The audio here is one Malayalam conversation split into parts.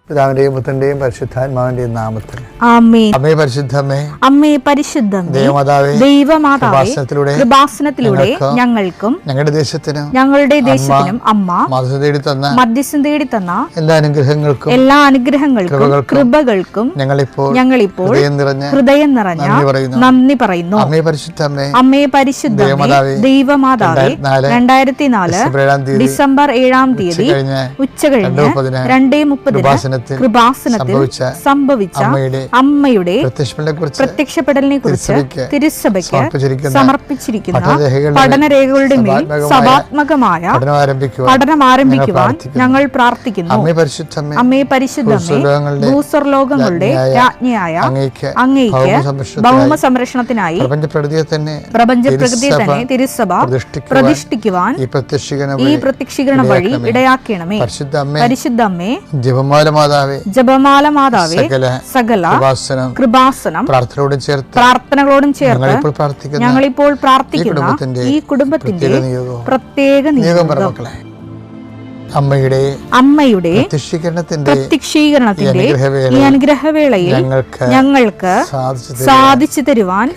പിതാവിന്റെയും പുത്രന്റെയും പരിശുദ്ധാത്മാവിന്റെയും നാമത്തിൽ ആമേൻ. അമ്മേ പരിശുദ്ധമേ, അമ്മേ പരിശുദ്ധമേ, ദൈവമാതാവേ, കൃപാസനത്തിലൂടെ ഞങ്ങൾക്കും ഞങ്ങളുടെ ദേശത്തിനും അമ്മ മധ്യസ്ഥം തേടി തന്ന എല്ലാ അനുഗ്രഹങ്ങൾക്കും കൃപകൾക്കും ഞങ്ങളിപ്പോൾ ഹൃദയം നിറഞ്ഞ നന്ദി പറയുന്നു. അമ്മേ പരിശുദ്ധമേ, ദൈവമാതാവേ, 2004 ഡിസംബർ 7 തീയതി ഉച്ചകഴിഞ്ഞ് 2:30 കൃപാസനത്തിൽ സംഭവിച്ച അമ്മയുടെ പ്രത്യക്ഷപ്പെടലിനെ കുറിച്ച് തിരുസഭയ്ക്ക് സമർപ്പിച്ചിരിക്കുന്ന പഠനരേഖകളുടെ മേൽ സഭാത്മകമായ പഠനം ആരംഭിക്കുവാൻ ഞങ്ങൾ പ്രാർത്ഥിക്കുന്നു. അമ്മേ പരിശുദ്ധമേ, ഭൂസ്വർലോകങ്ങളുടെ രാജ്ഞിയായ അങ്ങേയ്ക്ക് ഭൗമ സംരക്ഷണത്തിനായി പ്രപഞ്ചപ്രകൃതിയെ തന്നെ തിരുസഭ പ്രതിഷ്ഠിക്കുവാൻ ഈ പ്രത്യക്ഷീകരണ വഴി ഇടയാക്കണമേ. പരിശുദ്ധമ്മേ, ജപമാല മാതാവേ, സകല കൃപാസനം പ്രാർത്ഥനകളോടും ചേർത്ത് ഞങ്ങളിപ്പോൾ പ്രാർത്ഥിക്കുന്ന ഈ കുടുംബത്തിന്റെ പ്രത്യേക നിയോഗം അമ്മയുടെ പ്രത്യക്ഷീകരണത്തിന്റെ ഈ അനുഗ്രഹവേളയിൽ ഞങ്ങൾക്ക് സാധിച്ചു തരുവാൻ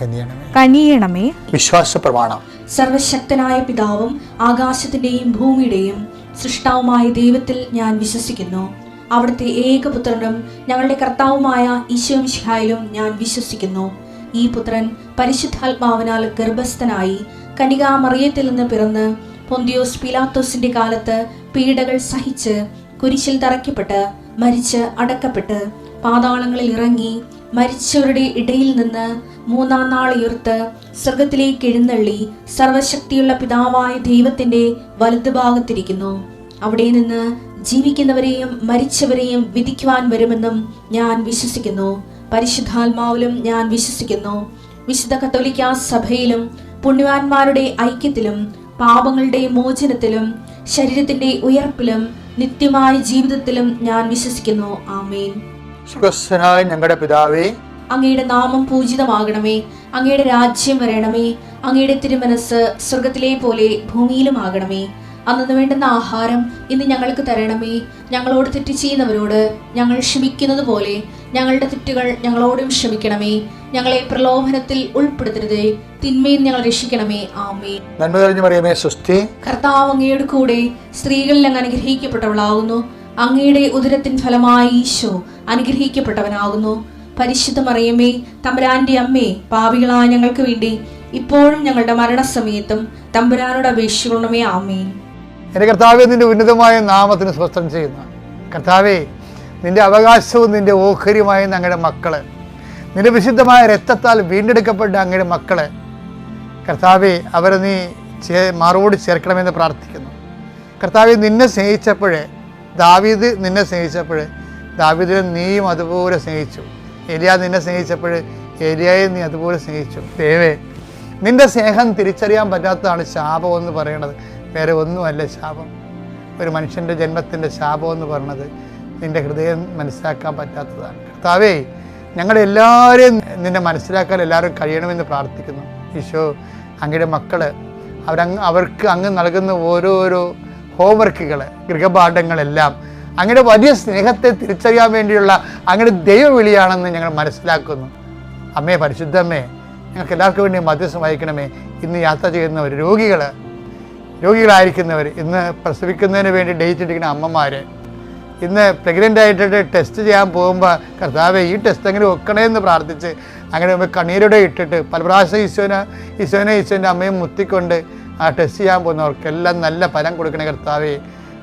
കനിയണമേ. വിശ്വാസ പ്രമാണം. സർവശക്തനായ പിതാവും ആകാശത്തിന്റെയും ഭൂമിയുടെയും സൃഷ്ടാവുമായ ദൈവത്തിൽ ഞാൻ വിശ്വസിക്കുന്നു. അവിടുത്തെ ഏകപുത്രനും ഞങ്ങളുടെ കർത്താവുമായ ഈശോമിശിഹായിലും ഞാൻ വിശ്വസിക്കുന്നു. ഈ പുത്രൻ പരിശുദ്ധാത്മാവിനാൽ ഗർഭസ്ഥനായി കന്യകാമറിയത്തിൽ നിന്ന് പിറന്ന് പൊന്തിയോസ് പീലാത്തോസിന്റെ കാലത്ത് പീഡകൾ സഹിച്ച് കുരിശിൽ തറയ്ക്കപ്പെട്ട് മരിച്ച് അടക്കപ്പെട്ട് പാതാളങ്ങളിൽ ഇറങ്ങി മരിച്ചവരുടെ ഇടയിൽ നിന്ന് 3-ാം നാൾ ഉയർത്ത് സ്വർഗത്തിലേക്ക് എഴുന്നള്ളി സർവശക്തിയുള്ള പിതാവായ ദൈവത്തിന്റെ വലതുഭാഗത്തിരിക്കുന്നു. അവിടെ നിന്ന് ജീവിക്കുന്നവരെയും മരിച്ചവരെയും വിധിക്കുവാൻ വരുമെന്നും ഞാൻ വിശ്വസിക്കുന്നു. പരിശുദ്ധാത്മാവിലും ഞാൻ വിശ്വസിക്കുന്നു. വിശുദ്ധ കത്തോലിക്കാ സഭയിലും പുണ്യവാന്മാരുടെ ഐക്യത്തിലും പാപങ്ങളുടെ മോചനത്തിലും ശരീരത്തിന്റെ ഉയർപ്പിലും നിത്യമായ ജീവിതത്തിലും ഞാൻ വിശ്വസിക്കുന്നു. ആമേൻ. ഞങ്ങളുടെ പിതാവേ, അങ്ങയുടെ നാമം പൂജിതമാകണമേ. അങ്ങയുടെ രാജ്യം വരണമേ. അങ്ങയുടെ തിരുമനസ് സ്വർഗത്തിലെ പോലെ ഭൂമിയിലും ആകണമേ. അന്നു വേണ്ടുന്ന ആഹാരം ഇന്ന് ഞങ്ങൾക്ക് തരണമേ. ഞങ്ങളോട് തെറ്റ് ചെയ്യുന്നവരോട് ഞങ്ങൾ ക്ഷമിക്കുന്നത് പോലെ ഞങ്ങളുടെ തെറ്റുകൾ ഞങ്ങളോടും ക്ഷമിക്കണമേ. ഞങ്ങളെ പ്രലോഭനത്തിൽ ഉൾപ്പെടുത്തരുതേ, തിന്മയിൽ ഞങ്ങൾ രക്ഷിക്കണമേ. ആമേൻ. നന്മ നിറഞ്ഞ മറിയമേ, സ്വസ്തി. കർത്താവ് അങ്ങയുടെ കൂടെ സ്ത്രീകളിൽ അങ്ങ് അനുഗ്രഹിക്കപ്പെട്ടവളാകുന്നു. അങ്ങയുടെ ഉദരത്തിൻ ഫലമായി ഈശോ അനുഗ്രഹിക്കപ്പെട്ടവനാകുന്നു. പരിശുദ്ധ മറിയമേ, തമ്പുരാന്റെ അമ്മേ, പാപികളായ ഞങ്ങൾക്ക് വേണ്ടി ഇപ്പോഴും ഞങ്ങളുടെ മരണസമയത്തും തമ്പുരാനോട് അപേക്ഷിക്കണമേ. ആമേൻ. എൻ്റെ കർത്താവേ, നിന്റെ ഉന്നതമായ നാമത്തിന് സ്വസ്ഥം ചെയ്യുന്ന കർത്താവേ, നിന്റെ അവകാശവും നിന്റെ ഓഹരിയുമായ അങ്ങയുടെ മക്കള്, നിന്റെ വിശുദ്ധമായ രക്തത്താൽ വീണ്ടെടുക്കപ്പെട്ട അങ്ങയുടെ മക്കള് കർത്താവേ, അവരെ നീ മാറോട് ചേർക്കണമെന്ന് പ്രാർത്ഥിക്കുന്നു. കർത്താവേ, നിന്നെ സ്നേഹിച്ചപ്പോഴേ നിന്നെ സ്നേഹിച്ചപ്പോൾ ദാവീദിനെ നീയും അതുപോലെ സ്നേഹിച്ചു. ഏലിയ നിന്നെ സ്നേഹിച്ചപ്പോൾ ഏലിയായെ നീ അതുപോലെ സ്നേഹിച്ചു. ദൈവമേ, നിന്റെ സ്നേഹം തിരിച്ചറിയാൻ പറ്റാത്തതാണ് ശാപം എന്ന് പറയുന്നത്. വേറെ ഒന്നുമല്ല ശാപം. ഒരു മനുഷ്യൻ്റെ ജന്മത്തിൻ്റെ ശാപം എന്ന് പറയുന്നത് നിന്റെ ഹൃദയം മനസ്സിലാക്കാൻ പറ്റാത്തതാണ്. കർത്താവേ, ഞങ്ങളെല്ലാവരെയും നിന്നെ മനസ്സിലാക്കാൻ എല്ലാവരും കഴിയണമെന്ന് പ്രാർത്ഥിക്കുന്നു. ഈശോ, അങ്ങയുടെ മക്കൾ അവർക്ക് അങ്ങ് നൽകുന്ന ഓരോരോ ഹോംവർക്കുകൾ, ഗൃഹപാഠങ്ങളെല്ലാം അങ്ങയുടെ വലിയ സ്നേഹത്തെ തിരിച്ചറിയാൻ വേണ്ടിയുള്ള അങ്ങയുടെ ദൈവവിളിയാണെന്ന് ഞങ്ങൾ മനസ്സിലാക്കുന്നു. അമ്മേ, പരിശുദ്ധമ്മേ, ഞങ്ങൾക്ക് എല്ലാവർക്കും വേണ്ടി മധ്യസ്ഥം വഹിക്കണമേ. ഇന്ന് യാത്ര ചെയ്യുന്നവർ, രോഗികളായിരിക്കുന്നവർ, ഇന്ന് പ്രസവിക്കുന്നതിന് വേണ്ടി ഡേറ്റ് ഇട്ടിരിക്കുന്ന അമ്മമാർ, ഇന്ന് പ്രഗ്നൻ്റ് ആയിട്ട് ടെസ്റ്റ് ചെയ്യാൻ പോകുമ്പോൾ കർത്താവേ, ഈ ടെസ്റ്റ് എങ്ങനെ വെക്കണമെന്ന് പ്രാർത്ഥിച്ച് അങ്ങനെ കണ്ണീരോടെ ഇട്ടിട്ട് പല പ്രാവശ്യം ഈശോൻ്റെ അമ്മയും മുത്തിക്കൊണ്ട് ആ ടെസ്റ്റ് ചെയ്യാൻ പോകുന്നവർക്കെല്ലാം നല്ല ഫലം കൊടുക്കണേ കർത്താവേ.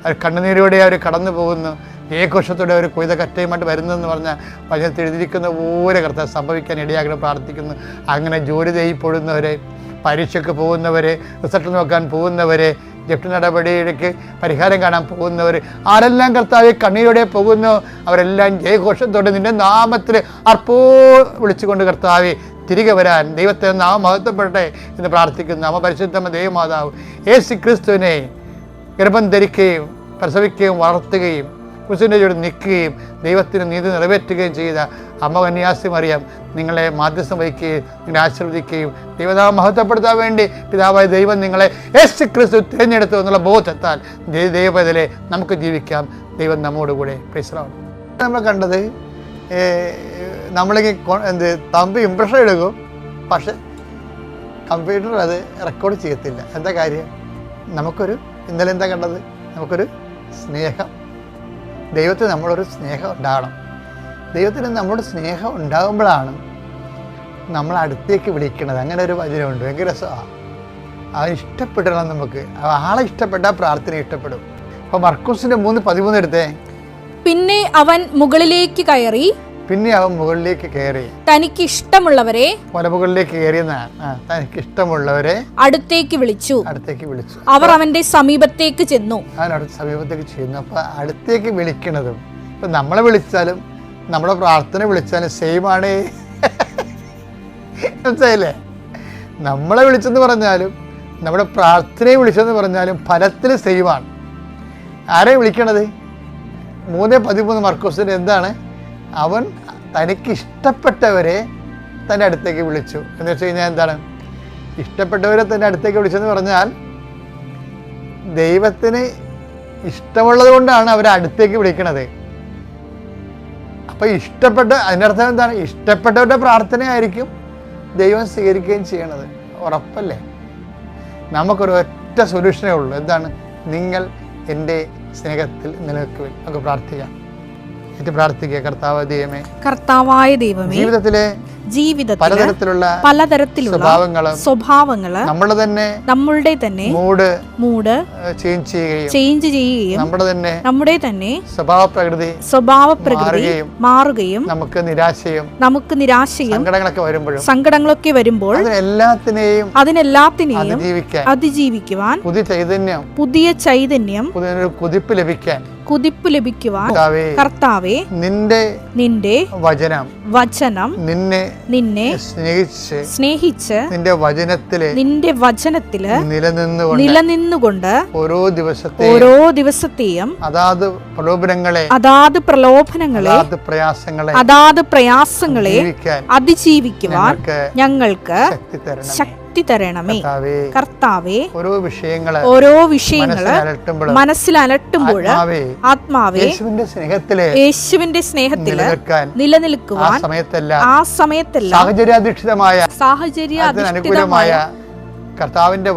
അവർ കണ്ണുനീരോടെ അവർ കടന്നു പോകുന്നു, ഏകോഷത്തോടെ അവർ കൊയ്ത കറ്റയുമായിട്ട് വരുന്നതെന്ന് പറഞ്ഞാൽ വചനത്തിൽ എഴുതിയിരിക്കുന്ന പോലെ കർത്താവ് സംഭവിക്കാൻ ഇടയാക്കണം പ്രാർത്ഥിക്കുന്നു. അങ്ങനെ ജോലി ചെയ്യപ്പെടുന്നവരെ, പരീക്ഷയ്ക്ക് പോകുന്നവരെ, റിസൾട്ട് നോക്കാൻ പോകുന്നവരെ, ജപ്തി നടപടിയിലേക്ക് പരിഹാരം കാണാൻ പോകുന്നവർ, ആരെല്ലാം കർത്താവെ കണ്ണീരോടെ പോകുന്നു, അവരെല്ലാം ജയഘോഷത്തോടെ നിന്റെ നാമത്തിൽ അർപ്പോ വിളിച്ചുകൊണ്ട് കർത്താവെ തിരികെ വരാൻ ദൈവത്തെ നാമം മഹത്വപ്പെടട്ടെ എന്ന് പ്രാർത്ഥിക്കുന്നു. അമ്മ പരിശുദ്ധമ്മ ദൈവമാതാവ് യേശു ക്രിസ്തുവിനെ ഗർഭം ധരിക്കുകയും പ്രസവിക്കുകയും വളർത്തുകയും ക്രിസ്തുവിൻ്റെ ചുവട് നിൽക്കുകയും ദൈവത്തിന് നീതി നിറവേറ്റുകയും ചെയ്ത അമ്മ കന്യാസി മറിയം നിങ്ങളെ മാധ്യസ്ഥം വഹിക്കുകയും നിങ്ങളെ ആശീർവദിക്കുകയും ദൈവനാമം മഹത്വപ്പെടുത്താൻ വേണ്ടി പിതാവായ ദൈവം നിങ്ങളെ യേശു ക്രിസ്തു തിരഞ്ഞെടുത്തു എന്നുള്ള ബോധത്താൽ ദൈവത്തിലെ നമുക്ക് ജീവിക്കാം. ദൈവം നമ്മോടുകൂടെ. Praise the Lord. നമ്മൾ കണ്ടത് നമ്മളിങ്ങനെ തമ്പ് ഇംപ്രഷൻ എടുക്കും, പക്ഷെ കമ്പ്യൂട്ടർ അത് റെക്കോർഡ് ചെയ്യത്തില്ല. എന്താ കാര്യം? ഇന്നലെ എന്താ കണ്ടത്? നമുക്കൊരു സ്നേഹം, ദൈവത്തിന് നമ്മളൊരു സ്നേഹം ഉണ്ടാകണം. ദൈവത്തിന് നമ്മളോട് സ്നേഹം ഉണ്ടാകുമ്പോഴാണ് നമ്മൾ അടുത്തേക്ക് വിളിക്കണത്. അങ്ങനെ ഒരു വചനമുണ്ട്, ഭയങ്കര രസമാണ്. അവൻ ഇഷ്ടപ്പെടണം. നമുക്ക് ആളെ ഇഷ്ടപ്പെട്ടാൽ പ്രാർത്ഥന ഇഷ്ടപ്പെടും. അപ്പോൾ മർക്കോസിന്റെ 3:13 എടുത്തേ. പിന്നെ അവൻ മുകളിലേക്ക് കയറി തനിക്ക് ഇഷ്ടമുള്ളവരെ തനിക്ക് ഇഷ്ടമുള്ളവരെ അടുത്തേക്ക് വിളിച്ചു. അവർ അവന്റെ സമീപത്തേക്ക് ചെന്നു. അപ്പൊ അടുത്തേക്ക് വിളിക്കണതും ഇപ്പൊ നമ്മളെ വിളിച്ചാലും നമ്മുടെ പ്രാർത്ഥന വിളിച്ചാലും സെയിം ആണ്. മനസ്സിലായില്ലേ? നമ്മളെ വിളിച്ചെന്ന് പറഞ്ഞാലും നമ്മുടെ പ്രാർത്ഥനയെ വിളിച്ചെന്ന് പറഞ്ഞാലും ഫലത്തിൽ സെയിമാണ്. ആരെ വിളിക്കണത്? 3:13 മർക്കോസിന്റെ എന്താണ്? അവൻ തനിക്ക് ഇഷ്ടപ്പെട്ടവരെ തൻ്റെ അടുത്തേക്ക് വിളിച്ചു എന്ന് വെച്ച് കഴിഞ്ഞാൽ എന്താണ്? ഇഷ്ടപ്പെട്ടവരെ തൻ്റെ അടുത്തേക്ക് വിളിച്ചെന്ന് പറഞ്ഞാൽ ദൈവത്തിന് ഇഷ്ടമുള്ളത് കൊണ്ടാണ് അവരെ അടുത്തേക്ക് വിളിക്കണത്. അപ്പം അതിനർത്ഥം എന്താണ്? ഇഷ്ടപ്പെട്ടവരുടെ പ്രാർത്ഥനയായിരിക്കും ദൈവം സ്വീകരിക്കുകയും ചെയ്യണത്. ഉറപ്പല്ലേ? നമുക്കൊരു ഒറ്റ സൊല്യൂഷനേ ഉള്ളൂ. എന്താണ്? നിങ്ങൾ എൻ്റെ സ്നേഹത്തിൽ നിലനിൽക്കുവിൻ. നമുക്ക് പ്രാർത്ഥിക്കാം. കർത്താവായ ദൈവമേ, ജീവിതത്തിലെ പലതരത്തിലുള്ള സ്വഭാവങ്ങള് നമ്മളുടെ തന്നെ മൂഡ് ചേഞ്ച് ചെയ്യുകയും നമ്മുടെ തന്നെ സ്വഭാവ പ്രകൃതി മാറുകയും നമുക്ക് നിരാശയും സങ്കടങ്ങളൊക്കെ വരുമ്പോൾ അതിനെല്ലാത്തിനെയും അതിജീവിക്കുവാൻ പുതിയ ചൈതന്യം കുതിപ്പ് ലഭിക്കുവാൻ കർത്താവേ, നിന്റെ വചനം നിന്നെ സ്നേഹിച്ച് നിന്റെ വചനത്തില് നിലനിന്നുകൊണ്ട് ഓരോ ദിവസത്തെയും അതാത് പ്രലോഭനങ്ങളെ അതാത് പ്രയാസങ്ങളെ അതിജീവിക്കുവാൻ ഞങ്ങൾക്ക് ശക്തി തരണമേ. കർത്താവേ, ഓരോ വിഷയങ്ങള് മനസ്സിലലട്ടുമ്പോൾ ആത്മാവേ, യേശുവിന്റെ സ്നേഹത്തില് നിലനിൽക്കുവാൻ ആ സമയത്തെല്ലാം സാഹചര്യാധിഷ്ഠിതമായ കർത്താവിന്റെ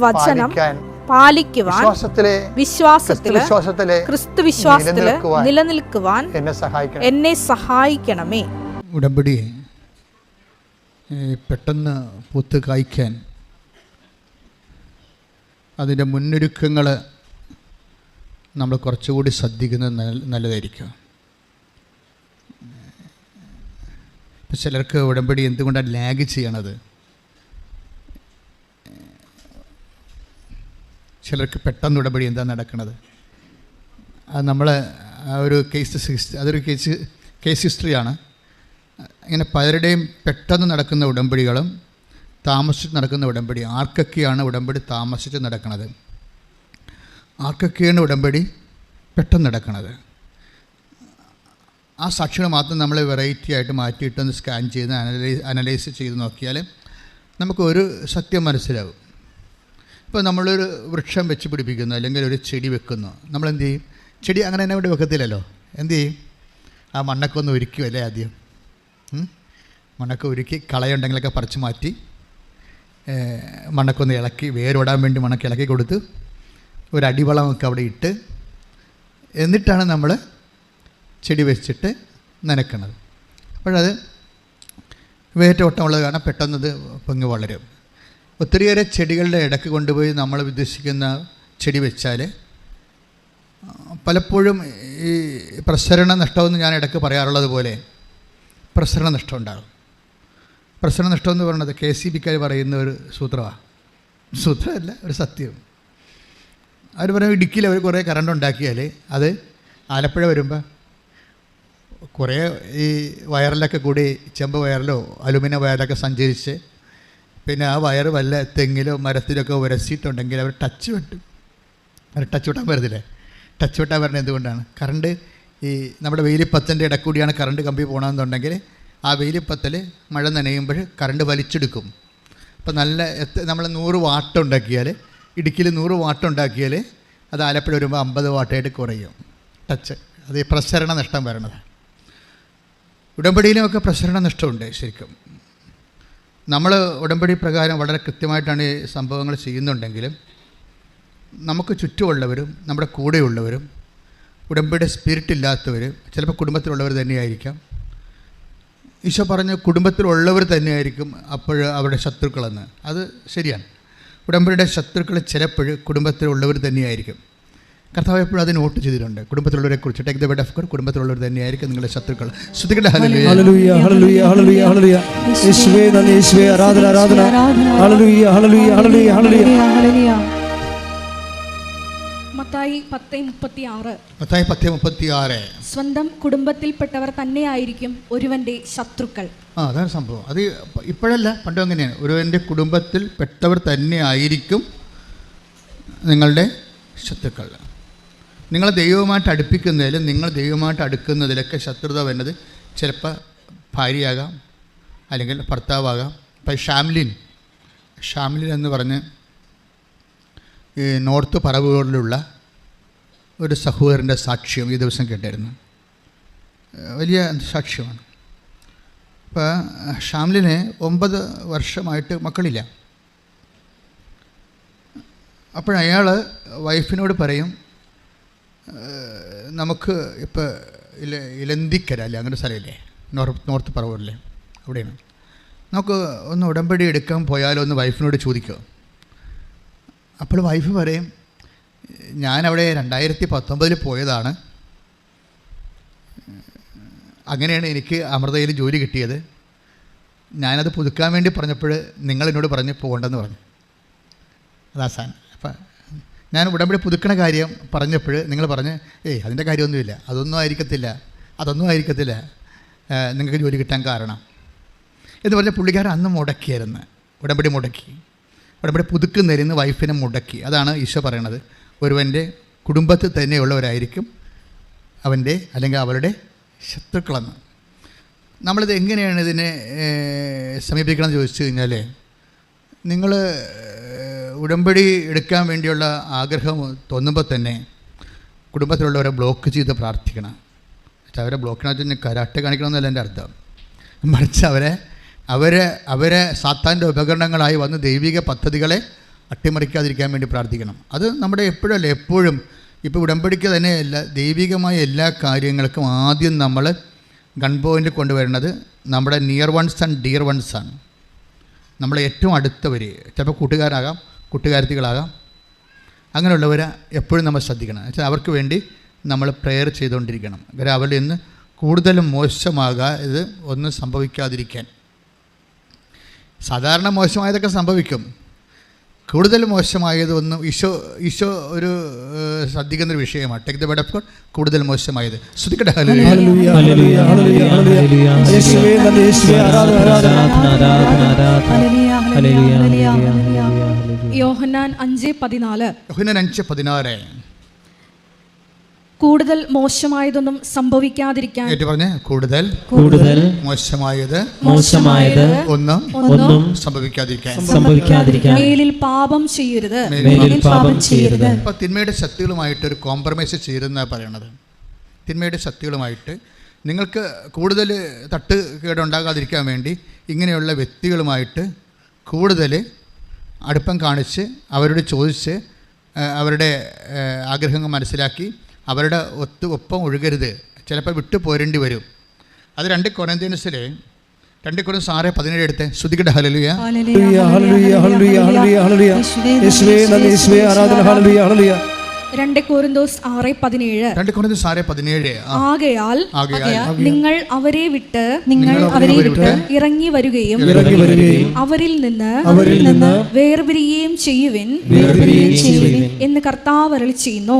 വചനം പാലിക്കുവാൻ വിശ്വാസത്തില് ക്രിസ്തു വിശ്വാസത്തില് നിലനിൽക്കുവാൻ എന്നെ സഹായിക്കണമേ. ഉടമ്പടി പെട്ടെന്ന് പൂത്ത് കായ്ക്കാൻ അതിൻ്റെ മുന്നൊരുക്കങ്ങൾ നമ്മൾ കുറച്ചുകൂടി ശ്രദ്ധിക്കുന്നത് നല്ലതായിരിക്കും. ഇപ്പം ചിലർക്ക് ഉടമ്പടി എന്തുകൊണ്ടാണ് ലാഗ് ചെയ്യണത്? ചിലർക്ക് പെട്ടെന്ന് ഉടമ്പടി എന്താ നടക്കുന്നത്? അത് നമ്മൾ അതൊരു കേസ് ഹിസ്റ്ററിയാണ്. ഇങ്ങനെ പലരുടെയും പെട്ടെന്ന് നടക്കുന്ന ഉടമ്പടികളും താമസിച്ച് നടക്കുന്ന ഉടമ്പടി. ആർക്കൊക്കെയാണ് ഉടമ്പടി താമസിച്ച് നടക്കുന്നത്? ആർക്കൊക്കെയാണ് ഉടമ്പടി പെട്ടെന്ന് നടക്കുന്നത്? ആ സാക്ഷികൾ മാത്രം നമ്മൾ വെറൈറ്റി ആയിട്ട് മാറ്റിയിട്ടൊന്ന് സ്കാൻ ചെയ്ത് അനലൈസ് ചെയ്ത് നോക്കിയാൽ നമുക്കൊരു സത്യം മനസ്സിലാവും. ഇപ്പോൾ നമ്മളൊരു വൃക്ഷം വെച്ച് പിടിപ്പിക്കുന്നു, അല്ലെങ്കിൽ ഒരു ചെടി വെക്കുന്നു. നമ്മളെന്ത് ചെയ്യും? ചെടി അങ്ങനെ തന്നെ ഇവിടെ വെക്കത്തില്ലല്ലോ. എന്ത് ചെയ്യും? ആ മണ്ണൊക്കെ ഒന്ന് ഒരുക്കുമല്ലേ ആദ്യം. മണ്ണൊക്കെ ഒരുക്കി കളയുണ്ടെങ്കിലൊക്കെ പറിച്ച് മാറ്റി മണ്ണൊക്കെ ഒന്ന് ഇളക്കി, വേരോടാൻ വേണ്ടി മണ്ണൊക്കെ ഇളക്കി കൊടുത്ത് ഒരു അടിവളമൊക്കെ അവിടെ ഇട്ട് എന്നിട്ടാണ് നമ്മൾ ചെടി വെച്ചിട്ട് നനയ്ക്കണത്. അപ്പോഴത് വേരോട്ടമുള്ളത് കാരണം പെട്ടെന്നത് പൊങ്ങി വളരും. ഒത്തിരിയേറെ ചെടികളുടെ ഇടയ്ക്ക് കൊണ്ടുപോയി നമ്മൾ ഉദ്ദേശിക്കുന്ന ചെടി വെച്ചാൽ പലപ്പോഴും ഈ പ്രസരണ നഷ്ടമെന്ന് ഞാൻ ഇടയ്ക്ക് പറയാറുള്ളത് പോലെ പ്രസരണ നഷ്ടം ഉണ്ടാകും. പ്രസരണ നഷ്ടം എന്ന് പറയുന്നത് KCBക്കാർ പറയുന്ന ഒരു സൂത്രമല്ല, ഒരു സത്യം. അവർ പറയുന്നത് ഇടുക്കിയിൽ അവർ കുറേ കറണ്ട് ഉണ്ടാക്കിയാൽ അത് ആലപ്പുഴ വരുമ്പോൾ കുറേ ഈ വയറിലൊക്കെ കൂടി ചെമ്പ് വയറിലോ അലുമിനിയം വയറിലൊക്കെ സഞ്ചരിച്ച് പിന്നെ ആ വയറ് വല്ല തെങ്ങിലോ മരത്തിലൊക്കെ ഉരസിയിട്ടുണ്ടെങ്കിൽ അവർ ടച്ച് വെട്ടാൻ വരുന്നില്ലേ? ടച്ച് വെട്ടാൻ വരുന്നത് എന്തുകൊണ്ടാണ്? കറണ്ട് ഈ നമ്മുടെ വേലിപ്പത്തൻ്റെ ഇടക്കൂടിയാണ് കറണ്ട് കമ്പി പോകണമെന്നുണ്ടെങ്കിൽ ആ വേലിപ്പത്തൽ മഴ നനയുമ്പോൾ കറണ്ട് വലിച്ചെടുക്കും. അപ്പോൾ നമ്മൾ 100 വാട്ട് ഉണ്ടാക്കിയാൽ, ഇടുക്കിയിൽ 100 വാട്ട് ഉണ്ടാക്കിയാൽ അത് ആലപ്പുഴ വരുമ്പോൾ 50 വാട്ടായിട്ട് കുറയും ടച്ച്. അത് ഈ പ്രസരണ നഷ്ടം വരണത്. ഉടമ്പടിയിലുമൊക്കെ പ്രസരണ നഷ്ടമുണ്ട്. ശരിക്കും നമ്മൾ ഉടമ്പടി പ്രകാരം വളരെ കൃത്യമായിട്ടാണ് ഈ സംഭവങ്ങൾ ചെയ്യുന്നുണ്ടെങ്കിലും നമുക്ക് ചുറ്റുമുള്ളവരും നമ്മുടെ കൂടെയുള്ളവരും ഉടമ്പടി സ്പിരിറ്റ് ഇല്ലാത്തവർ, ചിലപ്പോൾ കുടുംബത്തിലുള്ളവർ തന്നെയായിരിക്കാം. ഈശോ പറഞ്ഞ കുടുംബത്തിലുള്ളവർ തന്നെയായിരിക്കും അപ്പോൾ അവരുടെ ശത്രുക്കളെന്ന്. അത് ശരിയാണ്. ഉടമ്പടിയുടെ ശത്രുക്കൾ ചിലപ്പോൾ കുടുംബത്തിലുള്ളവർ തന്നെയായിരിക്കും. കർത്താവ് എപ്പോഴും അത് നോട്ട് ചെയ്തിട്ടുണ്ട്. കുടുംബത്തിലുള്ളവരെ കുറിച്ച് take the bed of God, കുടുംബത്തിലുള്ളവർ തന്നെയായിരിക്കും നിങ്ങളുടെ ശത്രുക്കൾ. ശ്രുതികട്ടെ hallelujah hallelujah hallelujah hallelujah hallelujah. യേശുവേ നന്ദി, യേശുവേ ആരാധന ആരാധന. Hallelujah hallelujah hallelujah hallelujah. Mathai 10:36. Mathai 10:36. സ്വന്തം കുടുംബത്തിൽപ്പെട്ടവർ തന്നെയായിരിക്കും ഒരുവന്റെ ശത്രുക്കൾ. അതാണ് സംഭവം. അത് ഇപ്പോഴല്ല, പണ്ടും അങ്ങനെയാണ്. ഒരുവൻ്റെ കുടുംബത്തിൽ പെട്ടവർ തന്നെ ആയിരിക്കും നിങ്ങളുടെ ശത്രുക്കൾ. നിങ്ങൾ ദൈവവുമായിട്ട് അടുപ്പിക്കുന്നതിലും നിങ്ങൾ ദൈവവുമായിട്ട് അടുക്കുന്നതിലൊക്കെ ശത്രുത വരുന്നത് ചിലപ്പോൾ ഭാര്യയാകാം, അല്ലെങ്കിൽ ഭർത്താവാകാം. ഇപ്പം ഷാംലിൻ എന്ന് പറഞ്ഞ് ഈ നോർത്ത് പറവുകളിലുള്ള ഒരു സഹോദരൻ്റെ സാക്ഷ്യം ഈ ദിവസം കേട്ടായിരുന്നു. വലിയ സാക്ഷ്യമാണ്. ഇപ്പോൾ ഷാംലിന് 9 വർഷമായിട്ട് മക്കളില്ല. അപ്പോഴയാൾ വൈഫിനോട് പറയും, നമുക്ക് ഇപ്പോൾ ഇലന്തിക്കര അല്ലേ, അങ്ങനെ സ്ഥലമില്ലേ, നോർത്ത് പറവൂരില്ലേ, അവിടെയാണ്, നമുക്ക് ഒന്ന് ഉടമ്പടി എടുക്കാൻ പോയാലോ എന്ന് വൈഫിനോട് ചോദിക്കുക. അപ്പോൾ വൈഫ് പറയും, ഞാനവിടെ 2019 പോയതാണ്, അങ്ങനെയാണ് എനിക്ക് അമൃതയിൽ ജോലി കിട്ടിയത്. ഞാനത് പുതുക്കാൻ വേണ്ടി പറഞ്ഞപ്പോൾ നിങ്ങളെന്നോട് പറഞ്ഞ് പോകണ്ടെന്ന് പറഞ്ഞു. അതാ സാൻ. അപ്പം ഞാൻ ഉടമ്പടി പുതുക്കണ കാര്യം പറഞ്ഞപ്പോൾ നിങ്ങൾ പറഞ്ഞ് അതിൻ്റെ കാര്യമൊന്നുമില്ല, അതൊന്നും ആയിരിക്കത്തില്ല നിങ്ങൾക്ക് ജോലി കിട്ടാൻ കാരണം എന്ന് പറഞ്ഞ പുള്ളിക്കാരൻ അന്ന് മുടക്കിയായിരുന്നു. ഉടമ്പടി പുതുക്കുന്നതിന് വൈഫിനെ മുടക്കി. അതാണ് ഈശോ പറയണത്, ഒരുവൻ്റെ കുടുംബത്തിൽ തന്നെയുള്ളവരായിരിക്കും അവൻ്റെ അല്ലെങ്കിൽ അവളുടെ ശത്രുക്കളെന്ന്. നമ്മളിത് എങ്ങനെയാണ് ഇതിനെ സമീപിക്കണമെന്ന് ചോദിച്ചു കഴിഞ്ഞാൽ, നിങ്ങൾ ഉടമ്പടി എടുക്കാൻ വേണ്ടിയുള്ള ആഗ്രഹം തോന്നുമ്പോൾ തന്നെ കുടുംബത്തിലുള്ളവരെ ബ്ലോക്ക് ചെയ്ത് പ്രാർത്ഥിക്കണം. അവരെ ബ്ലോക്കിനകത്ത് ഞാൻ കരാട്ടെ കാണിക്കണമെന്നല്ല എൻ്റെ അർത്ഥം. മറിച്ച് അവരെ സാത്താൻ്റെ ഉപകരണങ്ങളായി വന്ന് ദൈവിക പദ്ധതികളെ അട്ടിമറിക്കാതിരിക്കാൻ വേണ്ടി പ്രാർത്ഥിക്കണം. അത് നമ്മുടെ എപ്പോഴും ഇപ്പോൾ ഉടമ്പടിക്ക് തന്നെയല്ല, ദൈവികമായ എല്ലാ കാര്യങ്ങൾക്കും ആദ്യം നമ്മൾ ഗൺ പോയിൻ്റ് കൊണ്ടുവരുന്നത് നമ്മുടെ നിയർ വൺസ് ആൻഡ് ഡിയർ വൺസാണ്. നമ്മളെ ഏറ്റവും അടുത്തവർ, ചിലപ്പോൾ കൂട്ടുകാരാകാം, കൂട്ടുകാരത്തികളാകാം, അങ്ങനെയുള്ളവരെ എപ്പോഴും നമ്മൾ ശ്രദ്ധിക്കണം. വെച്ചാൽ അവർക്ക് വേണ്ടി നമ്മൾ പ്രെയർ ചെയ്തുകൊണ്ടിരിക്കണം. കാരണം അവരിൽ നിന്ന് കൂടുതലും മോശമാകാതെ ഒന്നും സംഭവിക്കാതിരിക്കാൻ. സാധാരണ മോശമായതൊക്കെ സംഭവിക്കും, കൂടുതൽ മോശമായതൊന്നും ഈശോ ഒരു ശ്രദ്ധിക്കുന്നൊരു വിഷയമാണ്. Take the bed of God, കൂടുതൽ മോശമായത്. ശ്രുതിക്കട്ടെ hallelujah hallelujah hallelujah hallelujah hallelujah. യേശുവേ നന്ദി, യേശുവേ ആരാധന ആരാധന. യോഹന്നാൻ 5:14. കൂടുതൽ മോശമായതൊന്നും സംഭവിക്കാതിരിക്കാൻ കൂടുതൽ മോശമായത് ഒന്നും സംഭവിക്കാതിരിക്കാൻ മേലിൽ പാപം ചെയ്യരുത്. അപ്പോൾ തിന്മയുടെ ശക്തികളുമായിട്ടൊരു കോംപ്രമൈസ് ചെയ്തെന്നാണ് പറയണത്. തിന്മയുടെ ശക്തികളുമായിട്ട് നിങ്ങൾക്ക് കൂടുതൽ തട്ടുകേടുണ്ടാകാതിരിക്കാൻ വേണ്ടി ഇങ്ങനെയുള്ള വ്യക്തികളുമായിട്ട് കൂടുതൽ അടുപ്പം കാണിച്ച് അവരോട് ചോദിച്ച് അവരുടെ ആഗ്രഹങ്ങൾ മനസ്സിലാക്കി അവരുടെ ഒപ്പം ഒഴുകരുത്. ചിലപ്പോൾ വിട്ടു പോരേണ്ടി വരും. അത് 2 കൊരിന്ത്യൻസിൽ 2 കൊരിന്ത്യൻസ് 6:17 എടുത്ത് ശ്രുതിക്കട്ടെ hallelujah hallelujah hallelujah hallelujah hallelujah. യേശുവേ നന്ദി, യേശുവേ ആരാധന. ഹല്ലേലൂയ ഹല്ലേലൂയ. 2 കൊരിന്തോസ് 6:17. ആകയാൽ നിങ്ങൾ അവരെ വിട്ട് ഇറങ്ങി വരികയും അവരിൽ നിന്ന് വേർപിരിയുകയും ചെയ്യുവിൻ എന്ന് കർത്താവ് അരുളി ചെയ്യുന്നു.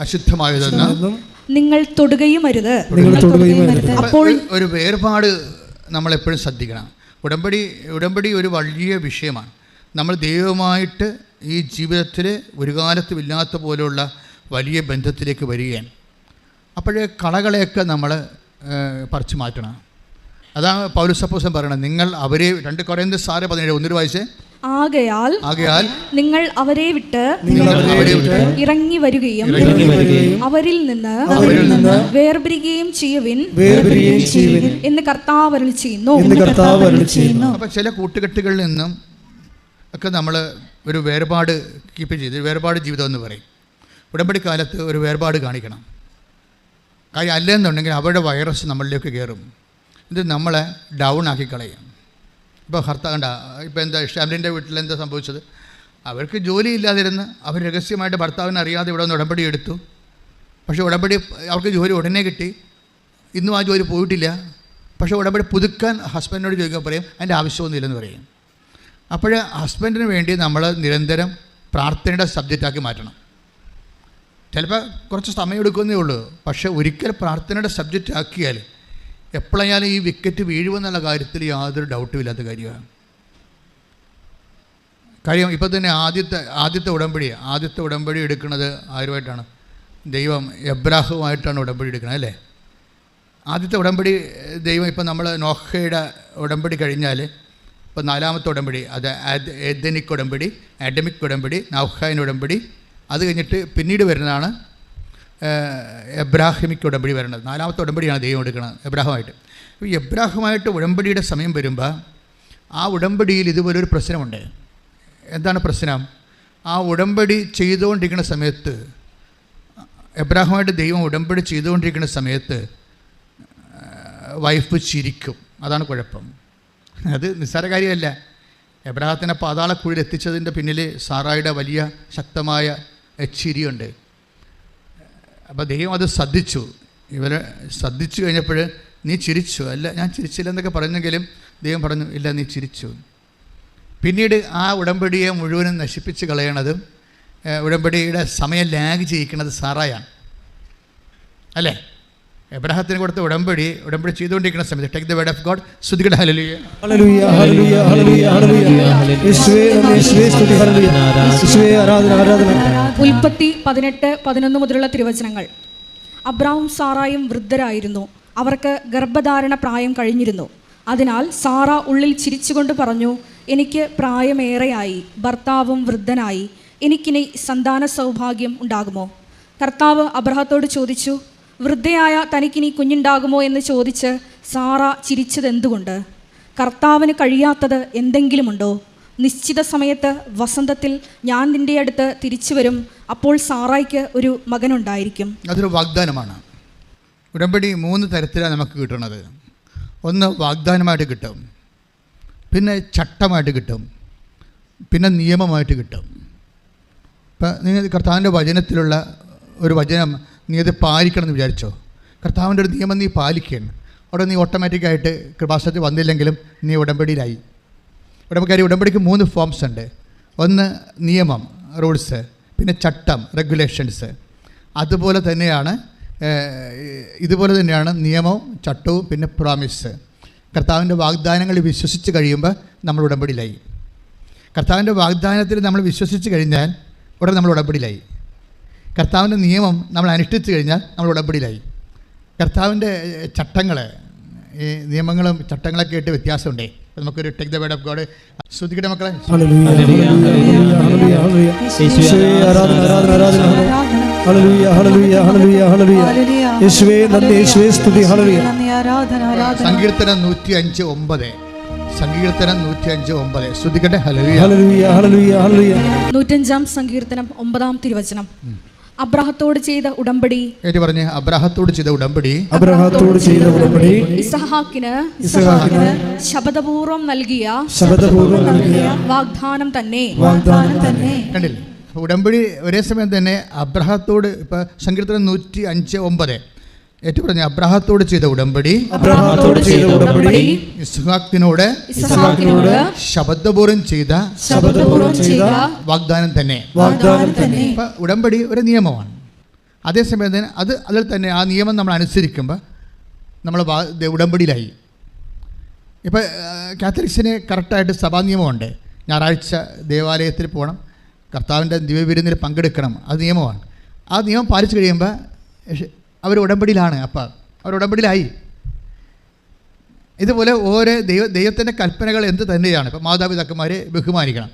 അശുദ്ധമായതൊന്നും നിങ്ങൾ തൊടുകയും അരുത്. അപ്പോൾ ഒരു വേർപാട് നമ്മളെപ്പോഴും ശ്രദ്ധിക്കണം. ഉടമ്പടി ഒരു വലിയ വിഷയമാണ്. നമ്മൾ ദൈവവുമായിട്ട് ഈ ജീവിതത്തിൽ ഒരു കാലത്തും ഇല്ലാത്ത പോലെയുള്ള വലിയ ബന്ധത്തിലേക്ക് വരികയാണ്. അപ്പോഴേ കളകളെയൊക്കെ നമ്മൾ പറിച്ചു മാറ്റണം. അതാണ് പൗലോസ് അപ്പോസ്തലൻ പറയണത്. നിങ്ങൾ അവരെ 2 കൊരിന്ത്യൻസ് 6:17 ഒന്നൊരു വായിച്ചേ. ആകയാൽ നിങ്ങൾ അവരെ വിട്ട് ഇറങ്ങി വരികയും അവരിൽ നിന്ന് വേർപിരിയുകയും ചെയ്യുവിൻ എന്ന് കർത്താവ് അരുളി ചെയ്യുന്നു. അപ്പം ചില കൂട്ടുകെട്ടുകളിൽ നിന്നും ഒക്കെ നമ്മൾ ഒരു വേർപാട് കീപ്പ് ചെയ്ത് വേർപാട് ജീവിതം എന്ന് പറയും. ഉടമ്പടി കാലത്ത് ഒരു വേർപാട് കാണിക്കണം. കാര്യം അല്ലെന്നുണ്ടെങ്കിൽ അവരുടെ വൈറസ് നമ്മളിലേക്ക് കയറും. ഇത് നമ്മളെ ഡൗൺ ആക്കി കളയും. ഇപ്പോൾ കണ്ട ഇപ്പോൾ എന്താ ഷാംലിൻ്റെ വീട്ടിൽ എന്താ സംഭവിച്ചത്? അവർക്ക് ജോലി ഇല്ലാതിരുന്ന് അവർ രഹസ്യമായിട്ട് ഭർത്താവിനെ അറിയാതെ ഇവിടെ നിന്ന് ഉടമ്പടി എടുത്തു. പക്ഷേ ഉടമ്പടി അവർക്ക് ജോലി ഉടനെ കിട്ടി. ഇന്നും ആ ജോലി പോയിട്ടില്ല. പക്ഷേ ഉടമ്പടി പുതുക്കാൻ ഹസ്ബൻഡിനോട് ചോദിക്കാൻ പറയും, അതിൻ്റെ ആവശ്യമൊന്നുമില്ലെന്ന് പറയും. അപ്പോൾ ഹസ്ബൻഡിന് വേണ്ടി നമ്മൾ നിരന്തരം പ്രാർത്ഥനയുടെ സബ്ജക്റ്റാക്കി മാറ്റണം. ചിലപ്പോൾ കുറച്ച് സമയം എടുക്കുന്നേ ഉള്ളൂ. പക്ഷേ ഒരിക്കൽ പ്രാർത്ഥനയുടെ സബ്ജക്റ്റ് ആക്കിയാൽ എപ്പോഴായാലും ഈ വിക്കറ്റ് വീഴുമെന്നുള്ള കാര്യത്തിൽ യാതൊരു ഡൗട്ടും ഇല്ലാത്ത കാര്യമാണ്. കാര്യം ഇപ്പോൾ തന്നെ ആദ്യത്തെ ഉടമ്പടി എടുക്കുന്നത് ആരുമായിട്ടാണ്? ദൈവം എബ്രാഹുമായിട്ടാണ് ഉടമ്പടി എടുക്കുന്നത്, അല്ലേ? ആദ്യത്തെ ഉടമ്പടി ദൈവം ഇപ്പോൾ നമ്മൾ നോഹയുടെ ഉടമ്പടി കഴിഞ്ഞാൽ ഇപ്പോൾ 4ാമത്തെ ഉടമ്പടി, അത് എദനിക് ഉടമ്പടി, അഡമിക് ഉടമ്പടി, നൗഹായിൻ ഉടമ്പടി, അത് കഴിഞ്ഞിട്ട് പിന്നീട് വരുന്നതാണ് എബ്രാഹിമിക് ഉടമ്പടി വരുന്നത്. 4ാമത്തെ ഉടമ്പടിയാണ് ദൈവം എടുക്കുന്നത് എബ്രാഹുമായിട്ട്. അപ്പോൾ എബ്രാഹുമായിട്ട് ഉടമ്പടിയുടെ സമയം വരുമ്പോൾ ആ ഉടമ്പടിയിൽ ഇതുപോലൊരു പ്രശ്നമുണ്ട്. എന്താണ് പ്രശ്നം? ആ ഉടമ്പടി ചെയ്തുകൊണ്ടിരിക്കുന്ന സമയത്ത്, എബ്രാഹുമായിട്ട് ദൈവം ഉടമ്പടി ചെയ്തുകൊണ്ടിരിക്കുന്ന സമയത്ത് വൈഫ് ചിരിക്കും. അതാണ് കുഴപ്പം. അത് നിസ്സാര കാര്യമല്ല. എബ്രാഹത്തിനെ പാതാളക്കുഴിയിൽ എത്തിച്ചതിൻ്റെ പിന്നിൽ സാറായുടെ വലിയ ശക്തമായ ചിരിയുണ്ട്. അപ്പോൾ ദൈവം അത് ശ്രദ്ധിച്ചു. ഇവരെ ശ്രദ്ധിച്ചു കഴിഞ്ഞപ്പോൾ നീ ചിരിച്ചു. അല്ല, ഞാൻ ചിരിച്ചില്ല എന്നൊക്കെ പറഞ്ഞെങ്കിലും ദൈവം പറഞ്ഞു, ഇല്ല, നീ ചിരിച്ചു. പിന്നീട് ആ ഉടമ്പടിയെ മുഴുവനും നശിപ്പിച്ച് കളയണതും ഉടമ്പടിയുടെ സമയം ലാഗ് ചെയ്യിക്കുന്നത് സാറായാണ്, അല്ലേ? എബ്രാഹത്തിന് കൊടുത്ത ഉടമ്പടി ചെയ്തുകൊണ്ടിരിക്കുന്ന സമയത്ത് take the word of God. സ്തുതിക്കട്ടെ. ഹല്ലേലൂയ, ഹല്ലേലൂയ, ഹല്ലേലൂയ, ഹല്ലേലൂയ, ഹല്ലേലൂയ. യേശുവേ നന്ദി, യേശുവേ സ്തുതി, ഹല്ലേലൂയ. യേശുവേ ആരാധന, ആരാധന. ഉൽപ്പത്തി 18:11 മുതലുള്ള തിരുവചനങ്ങൾ. അബ്രാഹും സാറായും വൃദ്ധരായിരുന്നു. അവർക്ക് ഗർഭധാരണ പ്രായം കഴിഞ്ഞിരുന്നു. അതിനാൽ സാറ ഉള്ളിൽ ചിരിച്ചുകൊണ്ട് പറഞ്ഞു, എനിക്ക് പ്രായമേറെയായി, ഭർത്താവും വൃദ്ധനായി, എനിക്കിനി സന്താന സൗഭാഗ്യം ഉണ്ടാകുമോ? കർത്താവ് അബ്രാഹത്തോട് ചോദിച്ചു, വൃദ്ധയായ തനിക്കിനി കുഞ്ഞുണ്ടാകുമോ എന്ന് ചോദിച്ച് സാറ ചിരിച്ചതെന്തുകൊണ്ട്? കർത്താവിന് കഴിയാത്തത് എന്തെങ്കിലുമുണ്ടോ? നിശ്ചിത സമയത്ത് വസന്തത്തിൽ ഞാൻ നിൻ്റെ അടുത്ത് തിരിച്ചു വരും, അപ്പോൾ സാറായ്ക്ക് ഒരു മകനുണ്ടായിരിക്കും. അതൊരു വാഗ്ദാനമാണ്. ഉടമ്പടി 3 തരത്തിലാണ് നമുക്ക് കിട്ടുന്നത്. ഒന്ന് വാഗ്ദാനമായിട്ട് കിട്ടും, പിന്നെ ചട്ടമായിട്ട് കിട്ടും, പിന്നെ നിയമമായിട്ട് കിട്ടും. ഇപ്പം നിങ്ങൾ കർത്താവിൻ്റെ വചനത്തിലുള്ള ഒരു വചനം നീ അത് പാലിക്കണം എന്ന് വിചാരിച്ചോ? കർത്താവിൻ്റെ ഒരു നിയമം നീ പാലിക്കണം. അവിടെ നീ ഓട്ടോമാറ്റിക്കായിട്ട് കൃപാസനത്തിൽ വന്നില്ലെങ്കിലും നീ ഉടമ്പടിയിലായി. ഉടമ്പടിക്ക് 3 ഫോംസ് ഉണ്ട്. ഒന്ന് നിയമം, റൂൾസ്, പിന്നെ ചട്ടം, റെഗുലേഷൻസ്. ഇതുപോലെ തന്നെയാണ് നിയമവും ചട്ടവും, പിന്നെ പ്രോമിസ്. കർത്താവിൻ്റെ വാഗ്ദാനങ്ങൾ വിശ്വസിച്ച് കഴിയുമ്പോൾ നമ്മൾ ഉടമ്പടിയിലായി. കർത്താവിൻ്റെ വാഗ്ദാനത്തിൽ നമ്മൾ വിശ്വസിച്ച് കഴിഞ്ഞാൽ ഉടനെ നമ്മൾ ഉടമ്പടിയിലായി. കർത്താവിൻ്റെ നിയമം നമ്മൾ അനുഷ്ഠിച്ചു കഴിഞ്ഞാൽ നമ്മൾ ഉടമ്പടിയിലായി. കർത്താവിൻ്റെ ചട്ടങ്ങൾ, ഈ നിയമങ്ങളും ചട്ടങ്ങളൊക്കെ ആയിട്ട് വ്യത്യാസമുണ്ടേ. നമുക്കൊരു take the word of God. ശ്രദ്ധിക്കട്ടെ മക്കളെ. സങ്കീർത്തനം 105:9. സങ്കീർത്തനം 105:9. ശ്രദ്ധിക്കട്ടെ. ഹല്ലേലൂയ, ഹല്ലേലൂയ, ഹല്ലേലൂയ, ഹല്ലേലൂയ. 105-ാം സങ്കീർത്തനം 9-ാം തിരുവചനം. അബ്രാഹത്തോട് ചെയ്ത ഉടമ്പടി. പറഞ്ഞേ, അബ്രാഹത്തോട് ചെയ്ത ഉടമ്പടി. ഇസഹാക്കിന് ശപഥപൂർവം നൽകിയ വാഗ്ദാനം തന്നെ. കണ്ടില്ലേ? ഉടമ്പടി ഒരേ സമയം തന്നെ അബ്രാഹത്തോട്. ഇപ്പൊ സങ്കീർത്തനം 105:9 ഏറ്റു പറഞ്ഞ അബ്രാഹത്തോട് ചെയ്ത ഉടമ്പടി, ഇസ്ഹാക്കിനോട് ശപഥപൂർവം ചെയ്ത വാഗ്ദാനം തന്നെ. ഉടമ്പടി ഒരു നിയമമാണ്. അതേസമയം തന്നെ അതിൽ തന്നെ ആ നിയമം നമ്മൾ അനുസരിക്കുമ്പോൾ നമ്മൾ ഉടമ്പടിയിലായി. ഇപ്പം കാത്തലിക്സിന് കറക്റ്റായിട്ട് സഭാ നിയമമുണ്ട്. ഞായറാഴ്ച ദേവാലയത്തിൽ പോകണം, കർത്താവിൻ്റെ ദിവ്യവിരുന്നിൽ പങ്കെടുക്കണം. അത് നിയമമാണ്. ആ നിയമം പാലിച്ചു കഴിയുമ്പോൾ അവർ ഉടമ്പടിയിലാണ്. അപ്പം അവർ ഉടമ്പടിയിലായി. ഇതുപോലെ ഓരോ ദൈവത്തിൻ്റെ കൽപ്പനകൾ എന്ത് തന്നെയാണ്. ഇപ്പോൾ മാതാപിതാക്കന്മാരെ ബഹുമാനിക്കണം.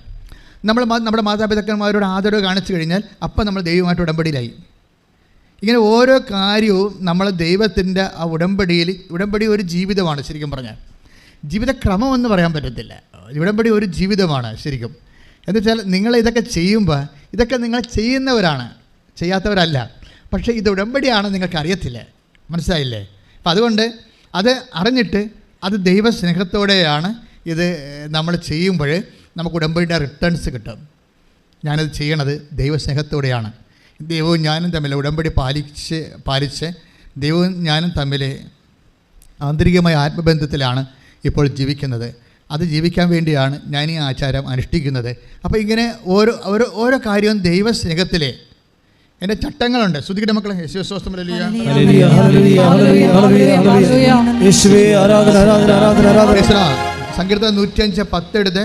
നമ്മുടെ മാതാപിതാക്കന്മാരോട് ആദരവ് കാണിച്ചു കഴിഞ്ഞാൽ അപ്പം നമ്മൾ ദൈവമായിട്ട് ഉടമ്പടിയിലായി. ഇങ്ങനെ ഓരോ കാര്യവും നമ്മൾ ദൈവത്തിൻ്റെ ആ ഉടമ്പടി ഒരു ജീവിതമാണ്. ശരിക്കും പറഞ്ഞാൽ ജീവിതക്രമം എന്ന് പറയാൻ പറ്റത്തില്ല. ഉടമ്പടി ഒരു ജീവിതമാണ് ശരിക്കും. എന്നുവെച്ചാൽ നിങ്ങൾ ഇതൊക്കെ ചെയ്യുമ്പോൾ ഇതൊക്കെ നിങ്ങൾ ചെയ്യുന്നവരാണ്, ചെയ്യാത്തവരല്ല. പക്ഷേ ഇത് ഉടമ്പടിയാണ് നിങ്ങൾക്ക് അറിയത്തില്ല. മനസ്സിലായില്ലേ? അപ്പം അതുകൊണ്ട് അത് അറിഞ്ഞിട്ട് അത് ദൈവസ്നേഹത്തോടെയാണ് ഇത് നമ്മൾ ചെയ്യുമ്പോൾ നമുക്ക് ഉടമ്പടിയുടെ റിട്ടേൺസ് കിട്ടും. ഞാനത് ചെയ്യണത് ദൈവസ്നേഹത്തോടെയാണ്. ദൈവവും ഞാനും തമ്മിൽ ഉടമ്പടി പാലിച്ച് ദൈവവും ഞാനും തമ്മിൽ ആന്തരികമായ ആത്മബന്ധത്തിലാണ് ഇപ്പോൾ ജീവിക്കുന്നത്. അത് ജീവിക്കാൻ വേണ്ടിയാണ് ഞാൻ ഈ ആചാരം അനുഷ്ഠിക്കുന്നത്. അപ്പോൾ ഇങ്ങനെ ഓരോ കാര്യവും ദൈവസ്നേഹത്തിലെ എൻ്റെ ചട്ടങ്ങളുണ്ട്. ശ്രുതിയുടെ മക്കളെ സങ്കീർത്തനം 105:10 എടുത്ത്.